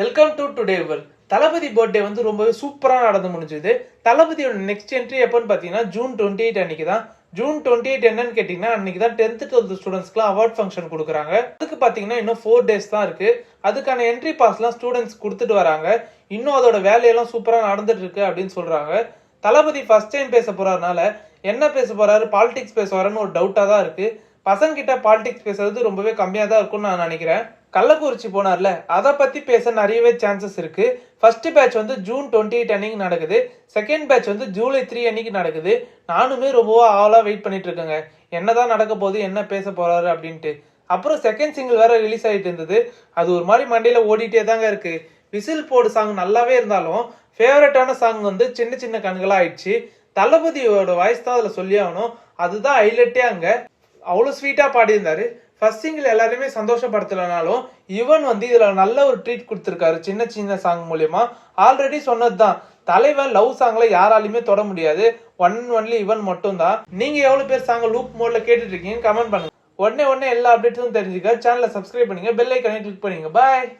Welcome to today world. Thalapathy birthday வந்து ரொம்பவே சூப்பராக நடந்து முடிஞ்சுது. தளபதியோட நெக்ஸ்ட் என்ட்ரி எப்போன்னு பார்த்தீங்கன்னா ஜூன் 28 அன்னைக்கு தான். ஜூன் 28 என்னன்னு கேட்டிங்கன்னா அன்னைக்கு தான் 10th 12th ஸ்டூடெண்ட்ஸ்க்குலாம் அவார்ட் ஃபங்க்ஷன் கொடுக்குறாங்க. அதுக்கு பார்த்தீங்கன்னா இன்னும் 4 days தான் இருக்கு. அதுக்கான என்ட்ரி பாஸ்லாம் ஸ்டூடெண்ட்ஸ் கொடுத்துட்டு வராங்க. இன்னும் அதோட வேலையெல்லாம் சூப்பராக நடந்துட்டு இருக்கு அப்படின்னு சொல்றாங்க. தளபதி ஃபர்ஸ்ட் டைம் பேச போறதுனால என்ன பேச போறாரு, பாலிடிக்ஸ் பேச வரான்னு ஒரு டவுட்டாக தான் இருக்கு. பசங்க கிட்ட பாலிடிக்ஸ் பேசுறது ரொம்பவே கம்மியாக தான் இருக்கும்னு நான் நினைக்கிறேன். கள்ளக்குறிச்சி போனார்ல, அதை பத்தி பேச நிறையவே சான்சஸ் இருக்கு. ஃபர்ஸ்ட் பேட்ச் வந்து ஜூன் 28 அன்னைக்கு நடக்குது. செகண்ட் பேட்ச் வந்து ஜூலை 3 அன்னைக்கு நடக்குது. நானுமே ரொம்பவா ஆவலா வெயிட் பண்ணிட்டு இருக்கேங்க, என்னதான் நடக்க போகுது, என்ன பேச போறாரு அப்படின்ட்டு. அப்புறம் செகண்ட் சிங்கிள் வேற ரிலீஸ் ஆகிட்டு இருந்தது. அது ஒரு மாதிரி மண்டையில ஓடிட்டே தாங்க இருக்கு. விசில் போடு சாங் நல்லாவே இருந்தாலும் ஃபேவரட்டான சாங் வந்து சின்ன சின்ன கண்களா ஆயிடுச்சு. தளபதியோட வாய்ஸ் தான் அதுல சொல்லி ஆகணும். அதுதான் ஹைலைட்டே. அங்க அவ்வளோ ஸ்வீட்டா பாடியிருந்தாரு. ஃபர்ஸ்ட் சிங்கிள் எல்லாருமே சந்தோஷப்படுத்தலனாலும் இவன் வந்து இதுல நல்ல ஒரு ட்ரீட் கொடுத்துருக்காரு சின்ன சின்ன சாங் மூலியமா. ஆல்ரெடி சொன்னதுதான், தலைவன் லவ் சாங்ல யாராலையுமே தொட முடியாது, ஒன்லி இவன் மட்டும் தான். நீங்க எவ்வளவு பேர் சாங் லூப் மோட்ல கேட்டுட்டு இருக்கீங்க கமெண்ட் பண்ணுங்க. உடனே எல்லா அப்டேட்ஸும் தெரிஞ்சுக்க சேனலை சப்ஸ்கிரைப் பண்ணுங்க, பெல் ஐக்கானை கிளிக் பண்ணுங்க. பாய்.